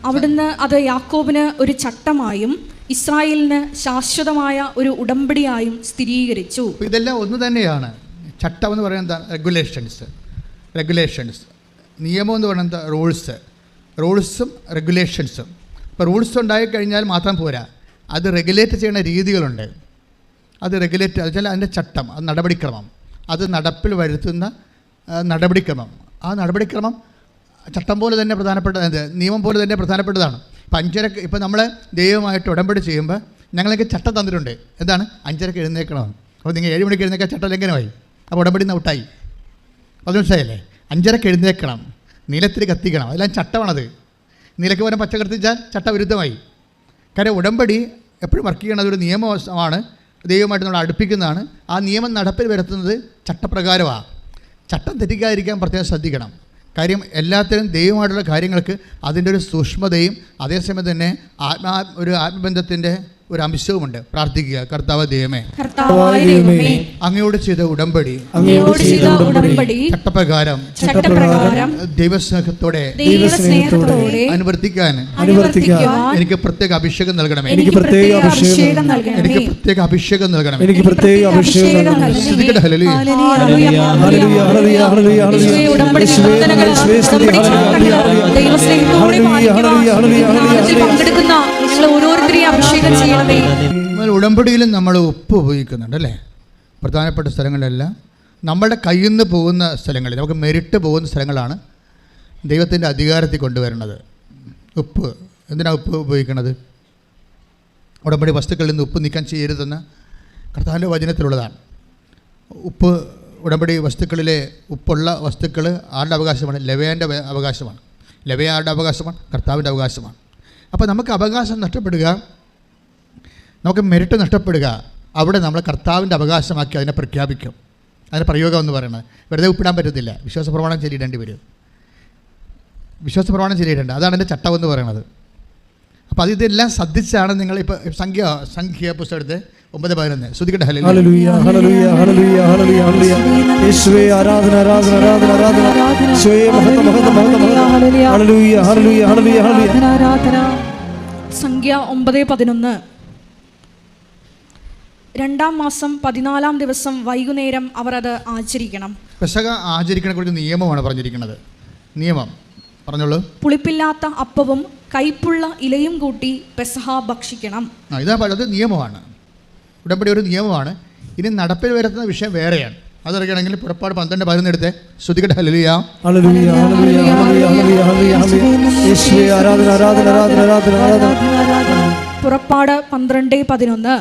അവിടുന്ന് അത് യാക്കോബിന് ഒരു ചട്ടമായും ഇസ്രായേലിന് ശാശ്വതമായ ഒരു ഉടമ്പടിയായും സ്ഥിരീകരിച്ചു. ഇതെല്ലാം ഒന്ന് തന്നെയാണ്. ചട്ടം എന്ന് പറയുന്നത് റെഗുലേഷൻസ്. നിയമം എന്ന് പറയുന്നത് റൂൾസും റെഗുലേഷൻസും. ഇപ്പോൾ റൂൾസ് ഉണ്ടായിക്കഴിഞ്ഞാൽ മാത്രം പോരാ, അത് റെഗുലേറ്റ് ചെയ്യുന്ന രീതികളുണ്ട്. അത് വെച്ചാൽ അതിൻ്റെ ചട്ടം, അത് നടപടിക്രമം, അത് നടപ്പിൽ വരുത്തുന്ന നടപടിക്രമം. ആ നടപടിക്രമം ചട്ടം പോലെ തന്നെ നിയമം പോലെ തന്നെ പ്രധാനപ്പെട്ടതാണ്. ഇപ്പം നമ്മൾ ദൈവമായിട്ട് ഉടമ്പടി ചെയ്യുമ്പോൾ ഞങ്ങൾക്ക് ചട്ടം തന്നിട്ടുണ്ട്. എന്താണ്? 5:30 എഴുന്നേൽക്കണമെന്ന്. അപ്പോൾ നിങ്ങൾ 7 മണിക്ക് എഴുന്നേൽക്കാൻ ചട്ടം ലംഘനമായി. അപ്പോൾ ഉടമ്പടി നിന്ന് ഔട്ടായി. അത് മനസ്സിലായില്ലേ? 5:30 എഴുന്നേൽക്കണം, നീലത്തിൽ കത്തിക്കണം, അതെല്ലാം ചട്ടമാണത്. നീലയ്ക്ക് പകരം പച്ച കത്തിച്ചാൽ ചട്ടവിരുദ്ധമായി. കാരണം ഉടമ്പടി എപ്പോഴും വർക്ക് ചെയ്യണത് ഒരു നിയമമാണ്, ദൈവമായിട്ട് നമ്മൾ അടുപ്പിക്കുന്നതാണ്. ആ നിയമം നടപ്പിൽ വരുത്തുന്നത് ചട്ടപ്രകാരമാണ്. ചട്ടം തെറ്റിക്കാതിരിക്കാൻ പ്രത്യേകം ശ്രദ്ധിക്കണം. കാര്യം എല്ലാത്തിനും ദൈവമായിട്ടുള്ള കാര്യങ്ങൾക്ക് അതിൻ്റെ ഒരു സൂക്ഷ്മതയും അതേസമയം തന്നെ ഒരു ആത്മബന്ധത്തിൻ്റെ ഒരു അംശവുമുണ്ട്. പ്രാർത്ഥിക്കുക. കർത്താവ് ദൈവമേ, അങ്ങയോട് ചെയ്ത ഉടമ്പടി ചട്ടപ്രകാരം ദൈവസ്നേഹത്തോടെ അനുവർത്തിക്കാൻ എനിക്ക് പ്രത്യേക അഭിഷേകം നൽകണമേ. എനിക്ക് പ്രത്യേക അഭിഷേകം നൽകണമേ. ഉടമ്പടിയിലും നമ്മൾ ഉപ്പ് ഉപയോഗിക്കുന്നുണ്ട് അല്ലേ? പ്രധാനപ്പെട്ട സ്ഥലങ്ങളിലെല്ലാം നമ്മളുടെ കയ്യിൽ നിന്ന് പോകുന്ന സ്ഥലങ്ങളിൽ, നമുക്ക് മെരിട്ട് പോകുന്ന സ്ഥലങ്ങളാണ് ദൈവത്തിൻ്റെ അധികാരത്തിൽ കൊണ്ടുവരുന്നത്. ഉപ്പ് എന്തിനാണ് ഉപ്പ് ഉപയോഗിക്കുന്നത്? ഉടമ്പടി വസ്തുക്കളിൽ നിന്ന് ഉപ്പ് നീക്കം ചെയ്യരുതെന്ന് കർത്താവിൻ്റെ വചനത്തിലുള്ളതാണ്. ഉപ്പ് ഉടമ്പടി വസ്തുക്കളിലെ ഉപ്പുള്ള വസ്തുക്കൾ ആരുടെ അവകാശമാണ്? ലേവ്യൻ്റെ അവകാശമാണ്. ലേവ്യ ആരുടെ അവകാശമാണ്? കർത്താവിൻ്റെ അവകാശമാണ്. അപ്പോൾ നമുക്ക് അവകാശം നഷ്ടപ്പെടുക, നമുക്ക് മെരിട്ട് നഷ്ടപ്പെടുക, അവിടെ നമ്മൾ കർത്താവിൻ്റെ അവകാശമാക്കി അതിനെ പ്രഖ്യാപിക്കും. അതിന് പ്രയോഗം എന്ന് പറയുന്നത് വെറുതെ ഉപ്പിടാൻ പറ്റത്തില്ല. വിശ്വാസപ്രമാണം ചൊല്ലിയിടേണ്ടി വരും. വിശ്വാസപ്രമാണം ചൊല്ലിയിട്ടുണ്ട്. അതാണ് എൻ്റെ ചട്ടം എന്ന് പറയുന്നത്. അപ്പോൾ ഇതെല്ലാം ശ്രദ്ധിച്ചാണ് നിങ്ങളിപ്പോൾ സംഖ്യ പുസ്തകത്തെ 9:11 ശ്രദ്ധിക്കട്ടെ. ഹല്ലേലൂയ ഹല്ലേലൂയ ഹല്ലേലൂയ ഹല്ലേലൂയ ഹല്ലേലൂയ യേശുവേ ആരാധന ആരാധന ആരാധന ആരാധന യേശുവേ മഹത്വം മഹത്വം മഹത്വം ഹല്ലേലൂയ ഹല്ലേലൂയ ഹല്ലേലൂയ ഹല്ലേലൂയ ആരാധന. സംഖ്യ 9:11. 2-ാം മാസം 14-ാം ദിവസം വൈകുന്നേരം അവർ അത് ആചരിക്കണം. പെസഹ ആചരിക്കണ കുറിച്ച് നിയമമാണ് പറഞ്ഞിരിക്കുന്നത്. നിയമം പറഞ്ഞോളൂ. പുളിപ്പില്ലാത്ത അപ്പവും കൈപ്പുള്ള ഇലയും കൂട്ടി പെസഹ ഭക്ഷിക്കണം. ഇതാ അത് നിയമമാണ്. ഉടമ്പടി ഒരു നിയമമാണ്. ഇനി നടപ്പിൽ വരുത്തുന്ന വിഷയം വേറെയാണ്. അതറിയണമെങ്കിൽ പുറപ്പാട് 12:11 എടുത്ത് ശ്രദ്ധിക്കട്ടെ. ഹല്ലേലൂയ ഹല്ലേലൂയ ഹല്ലേലൂയ ഹല്ലേലൂയ ഹല്ലേലൂയ യേശുവേ ആരാധന ആരാധന ആരാധന ആരാധന ആരാധന. പുറപ്പാട് 12:11.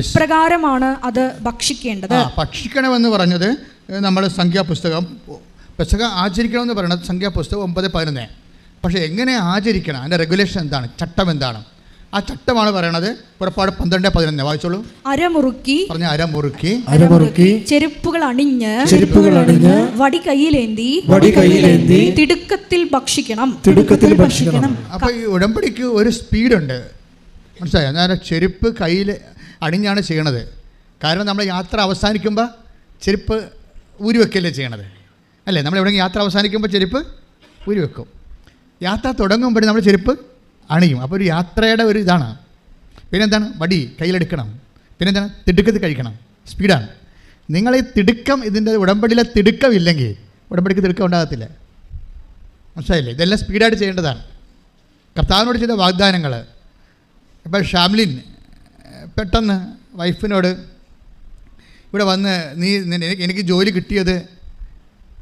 ഇപ്രകാരമാണ് അത് ഭക്ഷിക്കേണ്ടത്. ഭക്ഷിക്കണമെന്ന് പറഞ്ഞത് നമ്മൾ സംഖ്യാപുസ്തകം. പെസഹ ആചരിക്കണമെന്ന് പറയുന്നത് സംഖ്യാപുസ്തകം 9:11. പക്ഷേ എങ്ങനെ ആചരിക്കണം, അതിൻ്റെ റെഗുലേഷൻ എന്താണ്, ചട്ടം എന്താണ്? ആ ചട്ടമാണ് പറയണത് പുറപ്പാട് 12:11. വായിച്ചോളൂ. അരമുറുക്കി ചെരുപ്പുകൾ അണിഞ്ഞ് വടി കയ്യിലേന്തി തിടുക്കത്തിൽ ഭക്ഷിക്കണം. അപ്പോൾ ഈ ഉടമ്പടിക്ക് ഒരു സ്പീഡുണ്ട്, മനസ്സിലായോ? ഞാൻ ചെരുപ്പ് കയ്യിൽ അണിഞ്ഞാണ് ചെയ്യണത്. കാരണം നമ്മൾ യാത്ര അവസാനിക്കുമ്പോൾ ചെരുപ്പ് ഊരി വെക്കല്ലേ ചെയ്യണത് അല്ലേ? നമ്മൾ എവിടെയെങ്കിലും യാത്ര അവസാനിക്കുമ്പോൾ ചെരുപ്പ് ഊരി വെക്കും. യാത്ര തുടങ്ങുമ്പോൾ നമ്മൾ ചെരുപ്പ് അണിയും. അപ്പോൾ ഒരു യാത്രയുടെ ഒരു ഇതാണ്. പിന്നെന്താണ്? വടി കയ്യിലെടുക്കണം. പിന്നെന്താണ്? തിടുക്കത്തിൽ കഴിക്കണം. സ്പീഡാണ്. നിങ്ങൾ ഈ തിടുക്കം, ഇതിൻ്റെ ഉടമ്പടിയിലെ തിടുക്കം ഇല്ലെങ്കിൽ ഉടമ്പടിക്ക് തിടുക്കം ഉണ്ടാകത്തില്ല. മനസ്സിലായില്ലേ? ഇതെല്ലാം സ്പീഡായിട്ട് ചെയ്യേണ്ടതാണ്. കർത്താവിനോട് ചെയ്ത വാഗ്ദാനങ്ങൾ. ഇപ്പോൾ ഷാംലിൻ പെട്ടെന്ന് വൈഫിനോട് ഇവിടെ വന്ന് എനിക്ക് ജോലി കിട്ടിയത്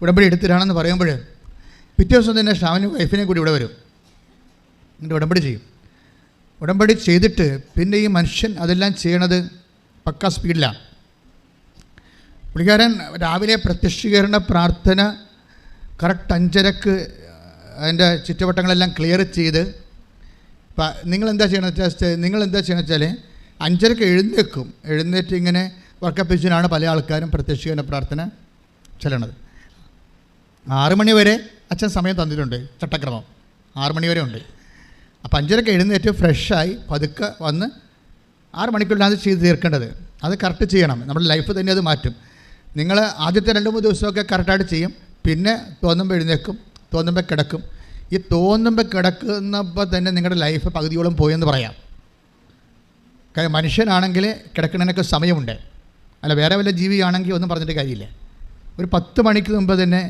ഉടമ്പടി എടുത്തിട്ടാണെന്ന് പറയുമ്പോൾ പിറ്റേ ദിവസം തന്നെ ഷാമിനും വൈഫിനെ കൂടി ഇവിടെ വരും, എന്നിട്ട് ഉടമ്പടി ചെയ്യും. ഉടമ്പടി ചെയ്തിട്ട് പിന്നെ ഈ മനുഷ്യൻ അതെല്ലാം ചെയ്യണത് പക്ക സ്പീഡിലാണ്. പുള്ളിക്കാരൻ രാവിലെ പ്രത്യക്ഷീകരണ പ്രാർത്ഥന കറക്റ്റ് 5:30 അതിൻ്റെ ചുറ്റുവട്ടങ്ങളെല്ലാം ക്ലിയർ ചെയ്ത് നിങ്ങളെന്താ ചെയ്യണമെന്ന് വെച്ചാൽ 5:30 എഴുന്നേറ്റ് ഇങ്ങനെ വർക്കപ്പിച്ചിനാണ് പല ആൾക്കാരും പ്രത്യക്ഷീകരണ പ്രാർത്ഥന ചെല്ലണത്. 6 മണി വരെ അച്ഛൻ സമയം തന്നിട്ടുണ്ട്, ചട്ടക്രമം 6 മണി വരെ ഉണ്ട്. അപ്പോൾ 5:30 എഴുന്നേറ്റ് ഫ്രഷായി പതുക്കെ വന്ന് 6 മണിക്കുള്ളിലാണ് അത് ചെയ്ത് തീർക്കേണ്ടത്. അത് കറക്റ്റ് ചെയ്യണം. നമ്മുടെ ലൈഫ് തന്നെ അത് മാറ്റും. നിങ്ങൾ ആദ്യത്തെ 2-3 ദിവസമൊക്കെ കറക്റ്റായിട്ട് ചെയ്യും, പിന്നെ തോന്നുമ്പോൾ എഴുന്നേക്കും, തോന്നുമ്പോൾ കിടക്കും. ഈ തോന്നുമ്പോൾ കിടക്കുന്നപ്പോൾ തന്നെ നിങ്ങളുടെ ലൈഫ് പകുതിയോളം പോയെന്ന് പറയാം. കാര്യം മനുഷ്യനാണെങ്കിൽ കിടക്കുന്നതിനൊക്കെ സമയമുണ്ട്, അല്ല വേറെ വല്ല ജീവിയാണെങ്കിൽ ഒന്നും പറഞ്ഞിട്ട് കാര്യമില്ല. ഒരു 10 മണിക്ക് മുമ്പ് തന്നെ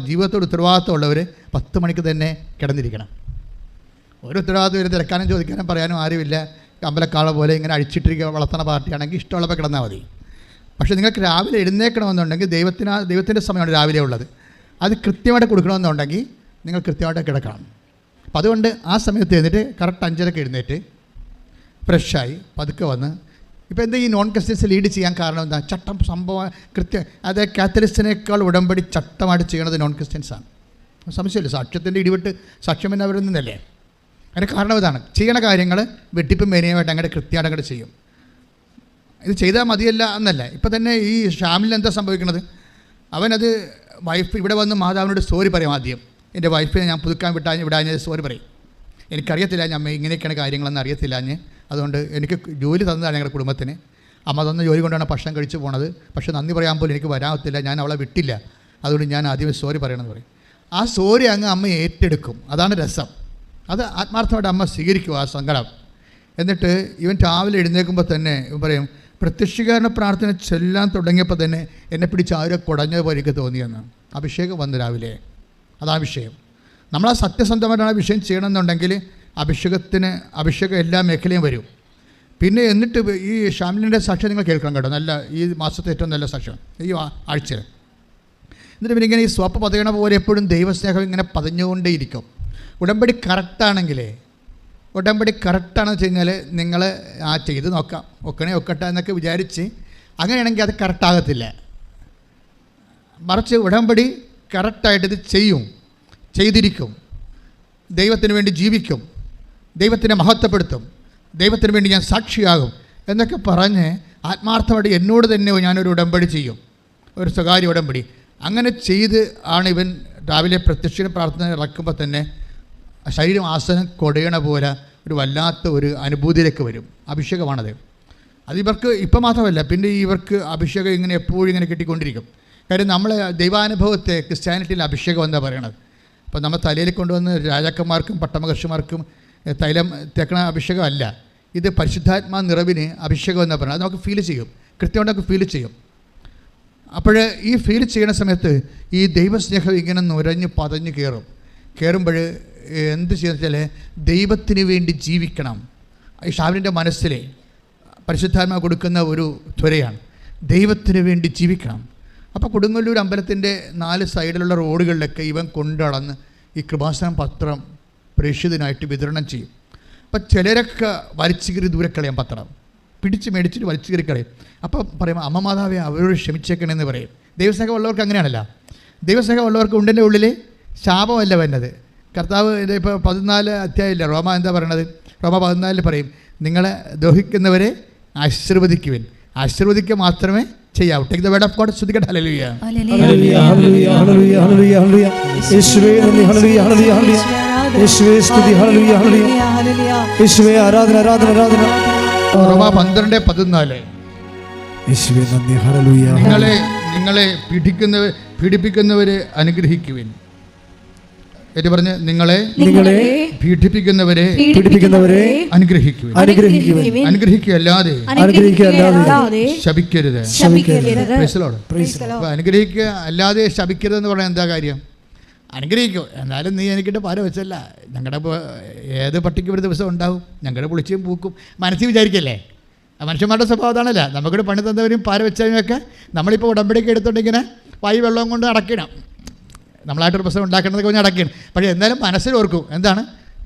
ജീവിതത്തോട് ഉത്തരവാദിത്വം ഉള്ളവർ 10 മണിക്ക് തന്നെ കിടന്നിരിക്കണം. ഒരു ഉത്തരവാദിത്വം വരെ തിരക്കാനും ചോദിക്കാനും പറയാനും ആരുമില്ല. അമ്പലക്കാള പോലെ ഇങ്ങനെ അഴിച്ചിട്ടിരിക്കുക വളർത്തുന്ന പാർട്ടിയാണെങ്കിൽ ഇഷ്ടമുള്ളപ്പോൾ കിടന്നാൽ മതി. പക്ഷേ നിങ്ങൾക്ക് രാവിലെ എഴുന്നേൽക്കണമെന്നുണ്ടെങ്കിൽ ദൈവത്തിൻ്റെ സമയമാണ് രാവിലെ ഉള്ളത്. അത് കൃത്യമായിട്ട് കൊടുക്കണമെന്നുണ്ടെങ്കിൽ നിങ്ങൾ കൃത്യമായിട്ട് കിടക്കണം. അപ്പോൾ അതുകൊണ്ട് ആ സമയത്ത് എഴുന്നേറ്റ് കറക്റ്റ് 5:30 എഴുന്നേറ്റ് ഫ്രഷായി പതുക്കെ വന്ന് ഇപ്പോൾ എന്താ ഈ നോൺ ക്രിസ്ത്യൻസ് ലീഡ് ചെയ്യാൻ കാരണം എന്താ? ചട്ടം സംഭവം കൃത്യം. അത് കാത്തലിസ്റ്റിനേക്കാൾ ഉടമ്പടി ചട്ടമായിട്ട് ചെയ്യണത് നോൺ ക്രിസ്ത്യൻസാണ്. സംശയമില്ല. സാക്ഷ്യത്തിൻ്റെ ഇടിവിട്ട് സാക്ഷ്യം എന്ന് അവരിൽ നിന്നല്ലേ. അതിന് കാരണം ഇതാണ്, ചെയ്യണ കാര്യങ്ങൾ വെട്ടിപ്പും മേനിയുമായിട്ട് അങ്ങനെ കൃത്യമായിട്ട് അങ്ങോട്ട് ചെയ്യും. ഇത് ചെയ്താൽ മതിയല്ല എന്നല്ല. ഇപ്പം തന്നെ ഈ ഷാമിൽ എന്താ സംഭവിക്കുന്നത്? അവനത് വൈഫ് ഇവിടെ വന്ന് മാതാവിനോട് സോറി പറയും. ആദ്യം എൻ്റെ വൈഫിനെ ഞാൻ പുതുക്കാൻ വിടാഞ്ഞത് സോറി പറയും. എനിക്കറിയത്തില്ല അമ്മ ഇങ്ങനെയൊക്കെയാണ് കാര്യങ്ങളെന്ന് അറിയത്തില്ല. അതുകൊണ്ട് എനിക്ക് ജോലി തന്നതാണ് ഞങ്ങളുടെ കുടുംബത്തിന്. അമ്മ തന്ന ജോലി കൊണ്ടാണ് ഭക്ഷണം കഴിച്ചു പോണത്. പക്ഷേ നന്ദി പറയാൻ പോലും എനിക്ക് വരാത്തില്ല, ഞാൻ അവളെ വിട്ടില്ല, അതുകൊണ്ട് ഞാൻ ആദ്യമേ സോറി പറയണമെന്ന് പറയും. ആ സോറി അങ്ങ് അമ്മ ഏറ്റെടുക്കും. അതാണ് രസം. അത് ആത്മാർത്ഥമായിട്ട് അമ്മ സ്വീകരിക്കും ആ സങ്കടം. എന്നിട്ട് ഇവൻ രാവിലെ എഴുന്നേൽക്കുമ്പോൾ തന്നെ ഇവൻ പറയും, പ്രത്യക്ഷീകരണ പ്രാർത്ഥന ചെല്ലാൻ തുടങ്ങിയപ്പോൾ തന്നെ എന്നെ പിടിച്ച് ആരോ കുടഞ്ഞതുപോലെ എനിക്ക് തോന്നിയെന്ന്. അഭിഷേകം വന്നു രാവിലെ. അതാണ് വിഷയം. നമ്മൾ ആ സത്യസന്ധമായിട്ടാണ് വിഷയം ചെയ്യണമെന്നുണ്ടെങ്കിൽ അഭിഷേകം എല്ലാ മേഖലയും വരും. പിന്നെ എന്നിട്ട് ഈ ഷാമിലിൻ്റെ സാക്ഷ്യം നിങ്ങൾ കേൾക്കണം കേട്ടോ. നല്ല ഈ മാസത്തെ ഏറ്റവും നല്ല സാക്ഷ്യം ഈ ആഴ്ചയിൽ. എന്നിട്ട് പിന്നെ ഇങ്ങനെ ഈ സ്വപ്പ് പതയണ പോലെ എപ്പോഴും ദൈവസ്നേഹം ഇങ്ങനെ പതഞ്ഞുകൊണ്ടേയിരിക്കും. ഉടമ്പടി കറക്റ്റാണെങ്കിലേ കറക്റ്റാണെന്ന് വെച്ച് കഴിഞ്ഞാൽ നിങ്ങൾ ചെയ്ത് നോക്കാം, ഒക്കട്ടെ എന്നൊക്കെ വിചാരിച്ച് അങ്ങനെയാണെങ്കിൽ അത് കറക്റ്റാകത്തില്ല. മറിച്ച് ഉടമ്പടി കറക്റ്റായിട്ട് ഇത് ചെയ്തിരിക്കും, ദൈവത്തിന് വേണ്ടി ജീവിക്കും, ദൈവത്തിനെ മഹത്വപ്പെടുത്തും, ദൈവത്തിന് വേണ്ടി ഞാൻ സാക്ഷിയാകും എന്നൊക്കെ പറഞ്ഞ് ആത്മാർത്ഥമായിട്ട് എന്നോട് തന്നെ ഞാനൊരു ഉടമ്പടി ചെയ്യും, ഒരു സ്വകാര്യ ഉടമ്പടി. അങ്ങനെ ചെയ്ത് ആണ് ഇവൻ രാവിലെ പ്രത്യക്ഷ പ്രാർത്ഥന ഇറക്കുമ്പോൾ തന്നെ ശരീരം ആസനം കൊടയണ പോലെ ഒരു വല്ലാത്ത ഒരു അനുഭൂതിയിലേക്ക് വരും. അഭിഷേകമാണത്. അത് ഇവർക്ക് ഇപ്പം മാത്രമല്ല, പിന്നെ ഇവർക്ക് അഭിഷേകം ഇങ്ങനെ എപ്പോഴും ഇങ്ങനെ കിട്ടിക്കൊണ്ടിരിക്കും. കാര്യം നമ്മൾ ദൈവാനുഭവത്തെ ക്രിസ്ത്യാനിറ്റിയിൽ അഭിഷേകം എന്താ പറയണത്? അപ്പോൾ നമ്മൾ തലയിൽ കൊണ്ടുവന്ന് രാജാക്കന്മാർക്കും പട്ടമഹർഷിമാർക്കും തൈലം തേക്കണ അഭിഷേകമല്ല. ഇത് പരിശുദ്ധാത്മാ നിറവിന് അഭിഷേകം എന്നാ പറയുന്നത്. അത് നമുക്ക് ഫീൽ ചെയ്യും, കൃത്യമായിട്ട് നമുക്ക് ഫീൽ ചെയ്യും. അപ്പോൾ ഈ ഫീൽ ചെയ്യുന്ന സമയത്ത് ഈ ദൈവസ്നേഹം ഇങ്ങനെ നുരഞ്ഞ് പതഞ്ഞ് കയറുമ്പോൾ എന്ത് ചെയ്യുന്ന വെച്ചാൽ ദൈവത്തിന് വേണ്ടി ജീവിക്കണം. ഈ ഷാവിൻ്റെ മനസ്സിൽ പരിശുദ്ധാത്മാ കൊടുക്കുന്ന ഒരു ത്വരയാണ്, ദൈവത്തിന് വേണ്ടി ജീവിക്കണം. അപ്പോൾ കൊടുങ്ങല്ലൂർ അമ്പലത്തിൻ്റെ 4 സൈഡിലുള്ള റോഡുകളിലൊക്കെ ഇവൻ കൊണ്ടടന്ന് ഈ കൃപാസനം പത്രം പ്രേക്ഷിതനായിട്ട് വിതരണം ചെയ്യും. അപ്പം ചിലരൊക്കെ വലിച്ചു കയറി ദൂരെ കളയാം, പത്രം പിടിച്ച് മേടിച്ചിട്ട് വലിച്ചു കയറി കളയും. അപ്പോൾ പറയും, അമ്മ മാതാവേ അവരോട് ക്ഷമിച്ചേക്കണമെന്ന് പറയും. ദൈവസ്നേഹമുള്ളവർക്ക് അങ്ങനെയാണല്ലോ. ദൈവസ്നേഹമുള്ളവർക്ക് ഉണ്ടിൻ്റെ ഉള്ളിൽ ശാപമല്ല വരുന്നത്. കർത്താവ് ഇപ്പോൾ 14 അധ്യായമില്ല, റോമ എന്താ പറയണത്? റോമ 14 പറയും, നിങ്ങളെ ദ്രോഹിക്കുന്നവരെ ആശീർവദിക്കുവിൻ, ആശീർവദിക്കുക മാത്രമേ ചെയ്യാവൂ. Take the word of God. സ്തുതിക്കട്ടെ. ഹല്ലേലൂയ, hallelujah, hallelujah, hallelujah, hallelujah, hallelujah. യേശുവേ നന്ദി. ഹല്ലേലൂയ, ഹല്ലേലൂയ, ഹല്ലേലൂയ. യേശുവേ സ്തുതി. ഹല്ലേലൂയ, ഹല്ലേലൂയ. യേശുവേ ആരാധന, ആരാധന, ആരാധന. റോമ 12:14. യേശുവേ നന്ദി. ഹല്ലേലൂയ. നിങ്ങളെ പീഡിപ്പിക്കുന്നവരെ അനുഗ്രഹിക്കുവിൻ. ഏറ്റു പറഞ്ഞ് നിങ്ങളെ പീഡിപ്പിക്കുന്നവരെ അനുഗ്രഹിക്കുക, അനുഗ്രഹിക്കുകയല്ലാതെ ശപിക്കരുത്. അനുഗ്രഹിക്കുക അല്ലാതെ ശപിക്കരുത് എന്ന് പറഞ്ഞാൽ എന്താ കാര്യം? അനുഗ്രഹിക്കും, എന്നാലും നീ എനിക്കിട്ട് പാര വെച്ചല്ല. ഞങ്ങളുടെ ഏത് പട്ടിക്കും ഒരു ദിവസം ഉണ്ടാവും, ഞങ്ങളുടെ പുളിച്ചും പൂക്കും. മനസ്സിൽ വിചാരിക്കല്ലേ, മനുഷ്യന്മാരുടെ സ്വഭാവം അതാണല്ല. നമുക്കിവിടെ പണി തന്നവരും പാര വെച്ചവരൊക്കെ നമ്മളിപ്പോൾ ഉടമ്പടിയൊക്കെ എടുത്തുകൊണ്ടിങ്ങനെ വായു വെള്ളം കൊണ്ട് അടക്കണം, നമ്മളായിട്ടൊരു പ്രശ്നം ഉണ്ടാക്കേണ്ടതൊക്കെ கொஞ்சம் അടക്കണം. പക്ഷേ എന്നാലും മനസ്സിൽ ഓർക്കും, എന്താണ്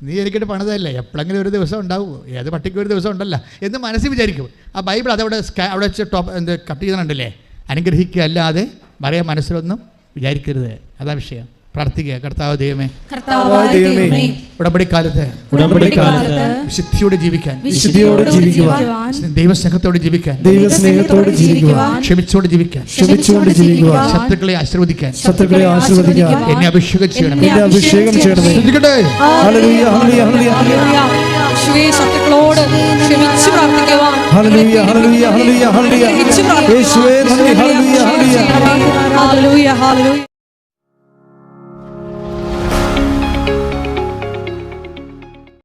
നീ എനിക്കിട്ട് പണിതല്ലേ, എപ്പോഴെങ്കിലും ഒരു ദിവസം ഉണ്ടാവും, ഏത് പട്ടിക്കും ഒരു ദിവസം ഉണ്ടല്ല എന്ന് മനസ്സിൽ വിചാരിക്കും. ആ ബൈബിൾ അതവിടെ അവിടെ വെച്ച് കട്ട് ചെയ്തിട്ടുണ്ടല്ലേ, അനുഗ്രഹിക്കുക അല്ലാതെ പറയാൻ മനസ്സിലൊന്നും വിചാരിക്കരുത്. അതാ വിഷയം. പ്രാർത്ഥിക്കുക, കർത്താവ് ദൈവമേ, ഉടമ്പടിക്കാലത്ത് വിശുദ്ധിയോടെ ജീവിക്കാൻ, ദൈവസ്നേഹത്തോടെ ജീവിക്കാൻ, ക്ഷമിച്ചോടെ ജീവിക്കാൻ, ശത്രുക്കളെ ആശീർവദിക്കാൻ എന്നെ അഭിഷേകം ചെയ്യണം. ശത്രുക്കളോട് ക്ഷമിച്ചു പ്രാർത്ഥിക്കുവാൻ ഹല്ലേലൂയ.